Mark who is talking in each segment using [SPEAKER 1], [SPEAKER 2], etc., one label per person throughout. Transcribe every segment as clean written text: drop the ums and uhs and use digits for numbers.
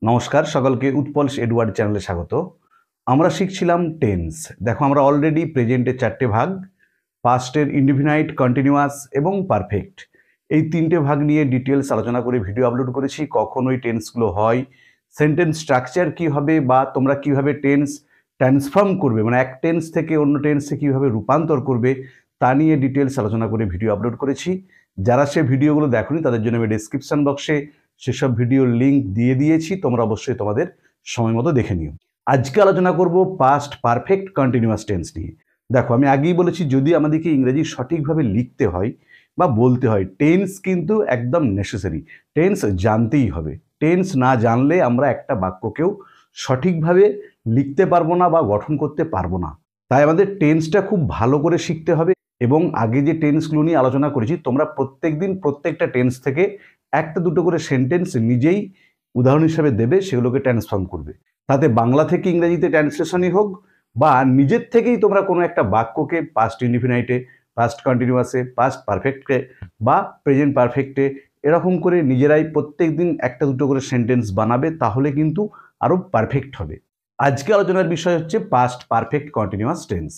[SPEAKER 1] নমস্কার সকলকে উৎপলস এডওয়ার্ড চ্যানেলে স্বাগত। আমরা শিখছিলাম টেন্স। দেখো আমরা অলরেডি প্রেজেন্টের চারটে ভাগ, পাস্টের ইনডিফিনাইট, কন্টিনিউয়াস এবং পারফেক্ট, এই তিনটে ভাগ নিয়ে ডিটেলস আলোচনা করে ভিডিও আপলোড করেছি। কখন ওই টেন্সগুলো হয়, সেন্টেন্স স্ট্রাকচার কী হবে, বা তোমরা কীভাবে টেন্স ট্রান্সফর্ম করবে, মানে এক টেন্স থেকে অন্য টেন্সে কীভাবে রূপান্তর করবে, তা নিয়ে ডিটেলস আলোচনা করে ভিডিও আপলোড করেছি। যারা সে ভিডিওগুলো দেখোনি তাদের জন্য আমি ডেসক্রিপশন বক্সে সেসব ভিডিওর লিঙ্ক দিয়ে দিয়েছি, তোমরা অবশ্যই তোমাদের সময় মতো দেখে নিও। আজকে আলোচনা করব পাস্ট পারফেক্ট কন্টিনিউয়াস টেন্স নিয়ে। দেখো আমি আগেই বলেছি, যদি আমাদেরকে ইংরেজি সঠিকভাবে লিখতে হয় বা বলতে হয়, টেন্স কিন্তু একদম নেসেসারি। টেন্স জানতেই হবে। টেন্স না জানলে আমরা একটা বাক্যকেও সঠিকভাবে লিখতে পারবো না বা গঠন করতে পারবো না। তাই আমাদের টেন্সটা খুব ভালো করে শিখতে হবে। এবং আগে যে টেন্সগুলো নিয়ে আলোচনা করেছি, তোমরা প্রত্যেকদিন প্রত্যেকটা টেন্স থেকে একটা দুটো করে সেন্টেন্স নিজেই উদাহরণ হিসাবে দেবে, সেগুলোকে ট্রান্সফর্ম করবে। তাতে বাংলা থেকে ইংরেজিতে ট্রান্সলেশনই হোক, বা নিজের থেকেই তোমরা কোনো একটা বাক্যকে পাস্ট ইনডিফিনাইটে, পাস্ট কন্টিনিউয়াসে, পাস্ট পারফেক্টে বা প্রেজেন্ট পারফেক্টে এরকম করে নিজেরাই প্রত্যেক দিন একটা দুটো করে সেন্টেন্স বানাবে, তাহলে কিন্তু আরও পারফেক্ট হবে। আজকে আলোচনার বিষয় হচ্ছে পাস্ট পারফেক্ট কন্টিনিউয়াস টেন্স।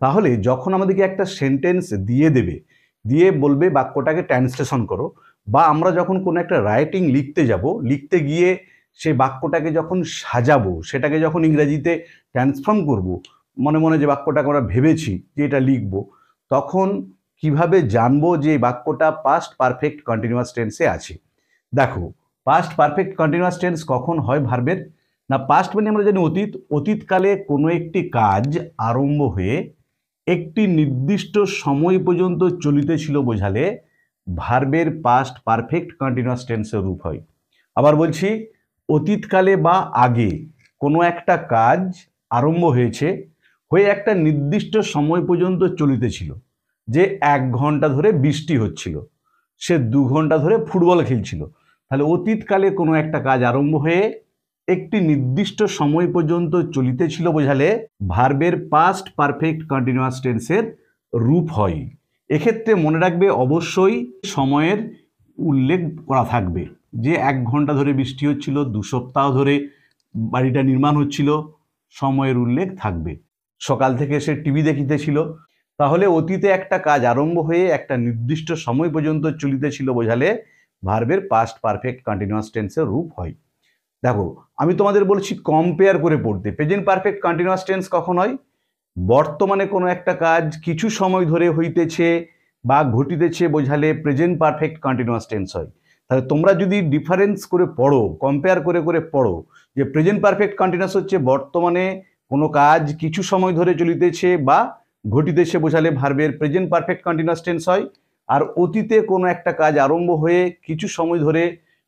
[SPEAKER 1] তাহলে যখন আমাদেরকে একটা সেন্টেন্স দিয়ে দেবে, দিয়ে বলবে বাক্যটাকে ট্রান্সলেশন করো, বা আমরা যখন কোনো একটা রাইটিং লিখতে যাব, লিখতে গিয়ে সেই বাক্যটাকে যখন সাজাবো, সেটাকে যখন ইংরেজিতে ট্রান্সফর্ম করব, মনে মনে যে বাক্যটাকে আমরা ভেবেছি যে এটা লিখব, তখন কিভাবে জানবো যে বাক্যটা পাস্ট পারফেক্ট কন্টিনিউয়াস টেন্সে আছে। দেখো, পাস্ট পারফেক্ট কন্টিনিউয়াস টেন্স কখন হয় ভার্বের? না, পাস্ট মানে আমরা জানি অতীত। অতীতকালে কোনো একটি কাজ আরম্ভ হয়ে একটি নির্দিষ্ট সময় পর্যন্ত চলিতেছিল বোঝালে ভার্বের পাস্ট পারফেক্ট কন্টিনিউয়াস টেন্সের রূপ হয়। আবার বলছি, অতীতকালে বা আগে কোনো একটা কাজ আরম্ভ হয়েছে, হয়ে একটা নির্দিষ্ট সময় পর্যন্ত চলিতেছিল। যে 1 ঘন্টা ধরে বৃষ্টি হচ্ছিল, সে 2 ঘন্টা ধরে ফুটবল খেলছিল। তাহলে অতীতকালে কোনো একটা কাজ আরম্ভ হয়ে একটি নির্দিষ্ট সময় পর্যন্ত চলিতেছিল বোঝালে ভার্বের পাস্ট পারফেক্ট কন্টিনিউয়াস টেন্সের রূপ হয়। এক্ষেত্রে মনে রাখবে, অবশ্যই সময়ের উল্লেখ করা থাকবে। যে 1 ঘন্টা ধরে বৃষ্টি হচ্ছিল, 2 সপ্তাহ ধরে বাড়িটা নির্মাণ হচ্ছিল, সময়ের উল্লেখ থাকবে। সকাল থেকে সে টিভি দেখিতেছিল, তাহলে অতীতে একটা কাজ আরম্ভ হয়ে একটা নির্দিষ্ট সময় পর্যন্ত চলিতেছিল বোঝালে ভার্বের পাস্ট পারফেক্ট কন্টিনিউয়াস টেন্সের রূপ হয়। দেখো, আমি তোমাদের বলছি কম্পেয়ার করে পড়তে। প্রেজেন্ট পারফেক্ট কন্টিনিউয়াস টেন্স কখন হয়? বর্তমানে কোনো একটা কাজ কিছু সময় ধরে হইতেছে বা ঘটিতেছে বোঝালে প্রেজেন্ট পারফেক্ট কন্টিনিউয়াস টেন্স হয়। তাহলে তোমরা যদি ডিফারেন্স করে পড়ো, কম্পেয়ার করে করে পড়ো, যে প্রেজেন্ট পারফেক্ট কন্টিনিউয়াস হচ্ছে বর্তমানে কোনো কাজ কিছু সময় ধরে চলিতেছে বা ঘটিতেছে বোঝালে ভার্বের প্রেজেন্ট পারফেক্ট কন্টিনিউয়াস টেন্স হয়। আর অতীতে কোনো একটা কাজ আরম্ভ হয়ে কিছু সময় ধরে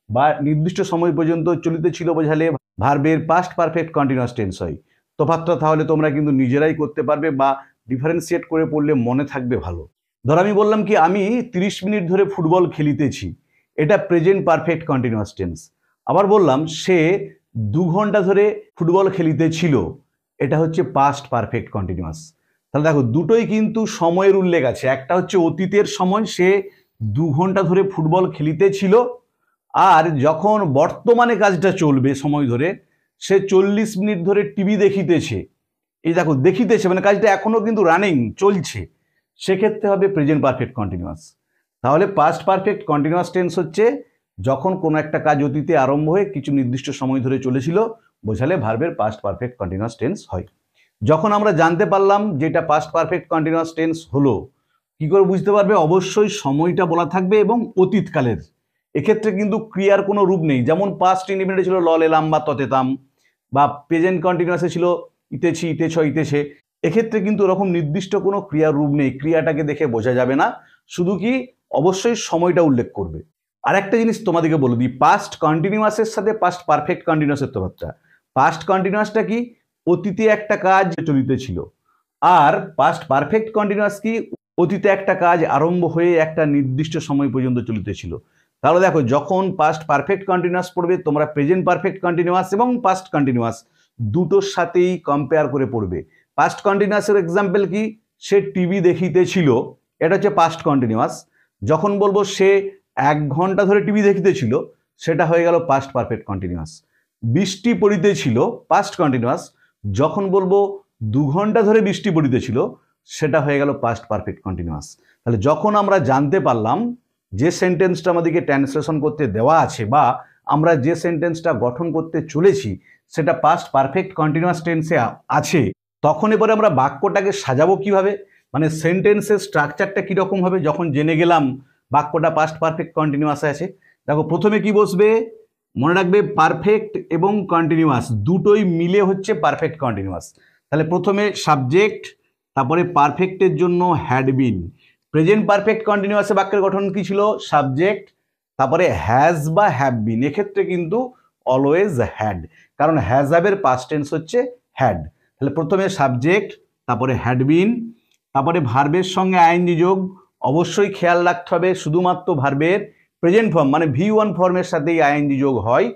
[SPEAKER 1] বা নির্দিষ্ট সময় পর্যন্ত চলিতেছিল বোঝালে ভার্বের পাস্ট পারফেক্ট কন্টিনিউয়াস টেন্স হয়। তফাৎটা তাহলে তোমরা কিন্তু নিজেরাই করতে পারবে, বা ডিফারেন্সিয়েট করে পড়লে মনে থাকবে ভালো। ধর আমি বললাম কি, আমি 30 মিনিট ধরে ফুটবল খেলিতেছি, এটা প্রেজেন্ট পারফেক্ট কন্টিনিউয়াস টেন্স। আবার বললাম সে 2 ঘন্টা ধরে ফুটবল খেলিতেছিল, এটা হচ্ছে পাস্ট পারফেক্ট কন্টিনিউয়াস। তাহলে দেখো, দুটোই কিন্তু সময়ের উল্লেখ আছে। একটা হচ্ছে অতীতের সময়, সে 2 ঘন্টা ধরে ফুটবল খেলিতেছিল, আর যখন বর্তমানে কাজটা চলবে সময় ধরে, সে 40 মিনিট ধরে টিভি দেখিতেছে। এই দেখো, দেখিতেছে মানে কাজটা এখনো কিন্তু রানিং চলছে, সেক্ষেত্রে হবে প্রেজেন্ট পারফেক্ট কন্টিনিউয়াস। তাহলে পাস্ট পারফেক্ট কন্টিনিউয়াস টেন্স হচ্ছে যখন কোনো একটা কাজ অতীতে আরম্ভ হয়ে কিছু নির্দিষ্ট সময় ধরে চলেছিল বোঝালে ভার্বের পাস্ট পারফেক্ট কন্টিনিউয়াস টেন্স হয়। যখন আমরা জানতে পারলাম যেটা পাস্ট পারফেক্ট কন্টিনিউয়াস টেন্স হলো, কি করে বুঝতে পারবে? অবশ্যই সময়টা বলা থাকবে এবং অতীতকালের। এক্ষেত্রে কিন্তু ক্রিয়ার কোনো রূপ নেই। যেমন পাস্ট ইনডিফিনিটে ছিল ল লেলাম বা ততেতাম, বা প্রেজেন্ট কন্টিনিউয়াসে ছিল ইতেছি, ইতেছ, ইতেছে। এক্ষেত্রে কিন্তু ওরকম নির্দিষ্ট কোনো ক্রিয়ার রূপ নেই, ক্রিয়াটাকে দেখে বোঝা যাবে না, শুধু কি অবশ্যই সময়টা উল্লেখ করবে। আর একটা জিনিস তোমাদেরকে বলে দিই, পাস্ট কন্টিনিউয়াসের সাথে পাস্ট পারফেক্ট কন্টিনিউয়াসের তফাৎটা। পাস্ট কন্টিনিউয়াসটা কি? অতীতে একটা কাজ চলিতেছিল। আর পাস্ট পারফেক্ট কন্টিনিউয়াস কি? অতীতে একটা কাজ আরম্ভ হয়ে একটা নির্দিষ্ট সময় পর্যন্ত চলিতেছিল। তাহলে দেখো, যখন পাস্ট পারফেক্ট কন্টিনিউয়াস পড়বে, তোমরা প্রেজেন্ট পারফেক্ট কন্টিনিউয়াস এবং পাস্ট কন্টিনিউয়াস দুটোর সাথেই কম্পেয়ার করে পড়বে। পাস্ট কন্টিনিউয়াসের এক্সাম্পল কি? সে টিভি দেখিতেছিল, এটা হচ্ছে পাস্ট কন্টিনিউয়াস। যখন বলবো সে 1 ঘন্টা ধরে টিভি দেখিতেছিল, সেটা হয়ে গেল পাস্ট পারফেক্ট কন্টিনিউয়াস। বৃষ্টি পড়িতেছিল পাস্ট কন্টিনিউয়াস, যখন বলবো 2 ঘন্টা ধরে বৃষ্টি পড়িতেছিল সেটা হয়ে গেল পাস্ট পারফেক্ট কন্টিনিউয়াস। তাহলে যখন আমরা জানতে পারলাম যে সেন্টেন্সটা আমাদেরকে ট্রান্সলেশন করতে দেওয়া আছে বা আমরা যে সেন্টেন্সটা গঠন করতে চলেছি সেটা পাস্ট পারফেক্ট কন্টিনিউয়াস টেন্সে আছে, তখন এবারে আমরা বাক্যটাকে সাজাবো কিভাবে, মানে সেন্টেন্সের স্ট্রাকচারটা কীরকম হবে যখন জেনে গেলাম বাক্যটা পাস্ট পারফেক্ট কন্টিনিউয়াসে আছে। দেখো প্রথমে কি বসবে, মনে রাখবে পারফেক্ট এবং কন্টিনিউয়াস দুটোই মিলে হচ্ছে পারফেক্ট কন্টিনিউয়াস। তাহলে প্রথমে সাবজেক্ট, তারপরে পারফেক্টের জন্য হ্যাড বিন। প্রেজেন্ট পারফেক্ট কন্টিনিউয়াসে বাক্যের গঠন কি ছিল, সাবজেক্ট, তারপরে হ্যাজ বা হ্যাভ বিন, এক্ষেত্রে কিন্তু অলওয়েজ হ্যাড, কারণ হ্যাজ হ্যাভের পাস্ট টেন্স হচ্ছে হ্যাড। তাহলে প্রথমে সাবজেক্ট, তারপরে হ্যাড বিন, তারপরে ভার্বের সঙ্গে আইএনজি যোগ। অবশ্যই খেয়াল রাখতে হবে শুধুমাত্র ভার্বের প্রেজেন্ট ফর্ম মানে V1 ফর্মের সাথেই আইএনজি যোগ হয়।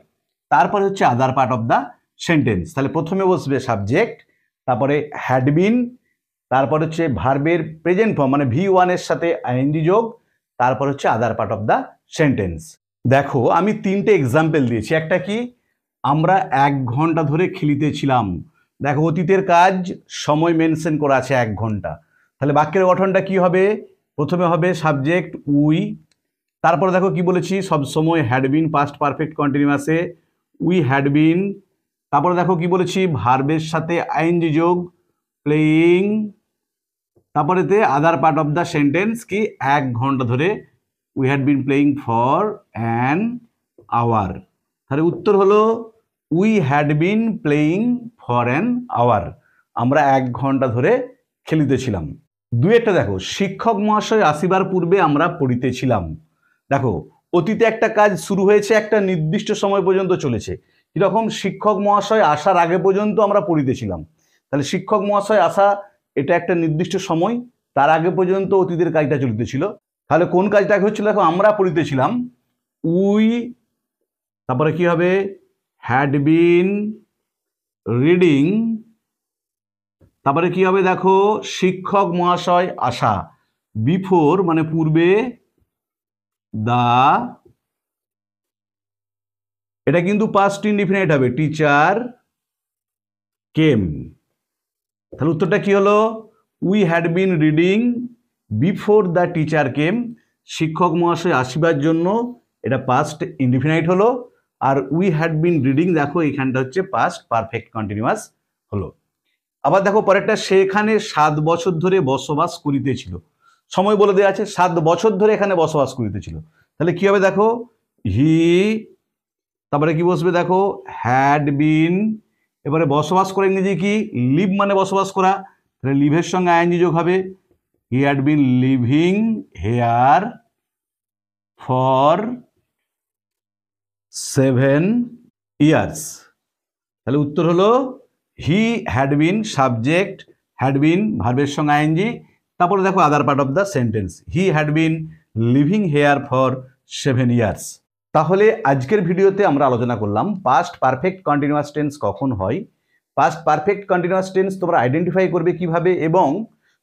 [SPEAKER 1] তারপর হচ্ছে আদার পার্ট অফ দ্য সেন্টেন্স। তাহলে প্রথমে বসবে সাবজেক্ট, তারপরে হ্যাড বিন, তারপর হচ্ছে ভার্বের প্রেজেন্ট ফর্ম মানে V1 এর সাথে আইএনজি যোগ, তারপর হচ্ছে আদার পার্ট অফ দ্য সেন্টেন্স। দেখো আমি 3টে এক্সাম্পল দিয়েছি। একটা কি, আমরা 1 ঘন্টা ধরে খেলিতেছিলাম। দেখো অতীতের কাজ, সময় মেনশন করা আছে 1 ঘন্টা। তাহলে বাক্যের গঠনটা কি হবে, প্রথমে হবে সাবজেক্ট উই, তারপরে দেখো কি বলেছি সব সময় হ্যাড বিন পাস্ট পারফেক্ট কন্টিনিউয়াসে উই হ্যাড বিন, তারপরে দেখো কি বলেছি ভার্বের সাথে আইএনজি যোগ প্লেয়িং, তারপরেতে other part of the sentence কি 1 ঘন্টা ধরে we had been playing for an hour. তাহলে উত্তর হলো we had been playing for an hour, আমরা 1 ঘন্টা ধরে খেলিতেছিলাম। দুয়েরটা দেখো, শিক্ষক মহাশয় আসিবার পূর্বে আমরা পড়িতেছিলাম। দেখো অতীতে একটা কাজ শুরু হয়েছে, একটা নির্দিষ্ট সময় পর্যন্ত চলেছে। কীরকম, শিক্ষক মহাশয় আসার আগে পর্যন্ত আমরা পড়িতেছিলাম। তাহলে শিক্ষক মহাশয় আসা এটা একটা নির্দিষ্ট সময়, তার আগে পর্যন্ত অতীতের কাজটা চলিতেছিল। তাহলে কোন কাজটা হচ্ছিল, দেখো আমরা পড়িতেছিলাম উই, তারপরে কি হবে হ্যাড বিন রিডিং, তারপরে কি হবে দেখো শিক্ষক মহাশয় আসা, বিফোর মানে পূর্বে, দা, এটা কিন্তু পাস্ট ইনডিফিনিট হবে, টিচার কেম। তাহলে উত্তরটা কি হলো, we had been reading before the teacher came, শিক্ষক মহাশয় আসিবার জন্য, এটা পাস্ট ইনডিফিনাইট হলো। আর উই হ্যাড বিন রিডিং দেখো এখানটা হচ্ছে পাস্ট পারফেক্ট কন্টিনিউয়াস হলো। আবার দেখো পরেরটা, সেখানে 7 বছর ধরে বসবাস করিতেছিল। সময় বলে দেওয়া আছে, 7 বছর ধরে এখানে বসবাস করিতেছিল। তাহলে কি হবে দেখো হি, তারপরে কি বসবে দেখো হ্যাড বিন, এবারে বসবাস করে ইংরেজি কি লিভ মানে বসবাস করা, তাহলে লিভের সঙ্গে আইএনজি যোগ হবে, he had been living here for 7 years. তাহলে উত্তর হলো he had been subject, had been ভার্বের সঙ্গে আইএনজি, তারপরে দেখো আদার part of the sentence, he had been living here for 7 years. তাহলে আজকের ভিডিওতে আমরা আলোচনা করলাম পাস্ট পারফেক্ট কন্টিনিউয়াস টেন্স কখন হয়, পাস্ট পারফেক্ট কন্টিনিউয়াস টেন্স তোমরা আইডেন্টিফাই করবে কিভাবে, এবং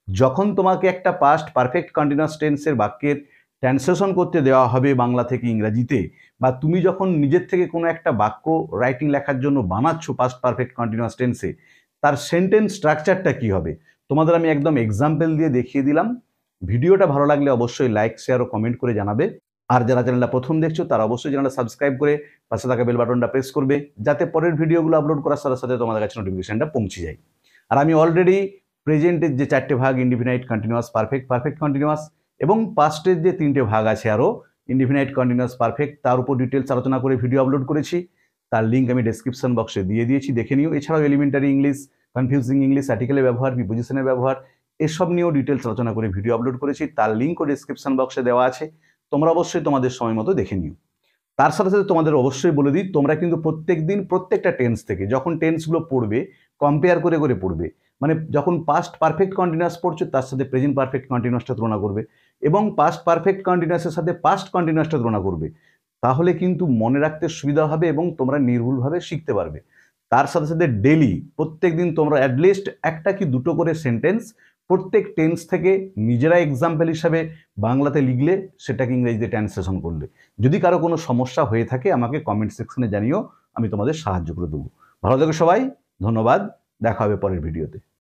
[SPEAKER 1] যখন তোমাকে একটা পাস্ট পারফেক্ট কন্টিনিউয়াস টেন্সের বাক্যের ট্রান্সলেশন করতে দেওয়া হবে বাংলা থেকে ইংরাজিতে, বা তুমি যখন নিজের থেকে কোনো একটা বাক্য রাইটিং লেখার জন্য বানাচ্ছ পাস্ট পারফেক্ট কন্টিনিউয়াস টেন্সে, তার সেন্টেন্স স্ট্রাকচারটা কী হবে তোমাদের আমি একদম এক্সাম্পল দিয়ে দেখিয়ে দিলাম। ভিডিওটা ভালো লাগলে অবশ্যই লাইক শেয়ার ও কমেন্ট করে জানাবে। আর যারা চ্যানেলটা প্রথম দেখছো তারা অবশ্যই চ্যানেলটা সাবস্ক্রাইব করে পাশে থাকা বেল বাটনটা প্রেস করবে, যাতে পরের ভিডিওগুলো আপলোড করার সাথে সাথে তোমাদের কাছে নোটিফিকেশনটা পৌঁছে যায়। আর আমি অলরেডি প্রেজেন্টের যে 4টে ভাগ indefinite continuous perfect perfect continuous এবং পাস্টের যে 3টে ভাগ আছে আরও ইনডিফিনাইট কন্টিনিউয়াস পারফেক্ট, তার উপর ডিটেলস আলোচনা করে ভিডিও আপলোড করেছি। তার লিঙ্ক আমি ডেসক্রিপশন বক্সে দিয়ে দিয়েছি, দেখে নিও। এছাড়াও এলিমেন্টারি ইংলিশ, কনফিউজিং ইংলিশ, আর্টিকেলের ব্যবহার, প্রিপোজিশনের ব্যবহার, এসব নিয়েও ডিটেলস আলোচনা করে ভিডিও আপলোড করেছি। তার লিঙ্কও ডেসক্রিপশন বক্সে দেওয়া আছে, তোমরা অবশ্যই তোমাদের সময় মতো দেখে নিও। তার সাথে সাথে তোমাদের অবশ্যই বলে দিই, তোমরা কিন্তু প্রত্যেক দিন প্রত্যেকটা টেন্স থেকে যখন টেন্সগুলো পড়বে কম্পেয়ার করে করে পড়বে, মানে যখন পাস্ট পারফেক্ট কন্টিনিউয়াস পড়ছো তার সাথে প্রেজেন্ট পারফেক্ট কন্টিনিউয়াসটা তুলনা করবে, এবং পাস্ট পারফেক্ট কন্টিনিউয়াসের সাথে পাস্ট কন্টিনিউয়াসটা তুলনা করবে। তাহলে কিন্তু মনে রাখতে সুবিধা হবে এবং তোমরা নির্ভুলভাবে শিখতে পারবে। তার সাথে সাথে ডেলি প্রত্যেক দিন তোমরা অ্যাটলিস্ট একটা কি দুটো করে সেন্টেন্স প্রত্যেক টেন্স থেকে নিজেরা এক্সাম্পল হিসাবে বাংলাতে লিখলে, সেটাকে ইংরেজিতে ট্রান্সলেশন করলে। যদি কারো কোনো সমস্যা হয়ে থাকে আমাকে কমেন্ট সেকশনে জানিও, আমি তোমাদের সাহায্য করে দেবো। ভালো থেকো সবাই, ধন্যবাদ, দেখা হবে পরের ভিডিওতে।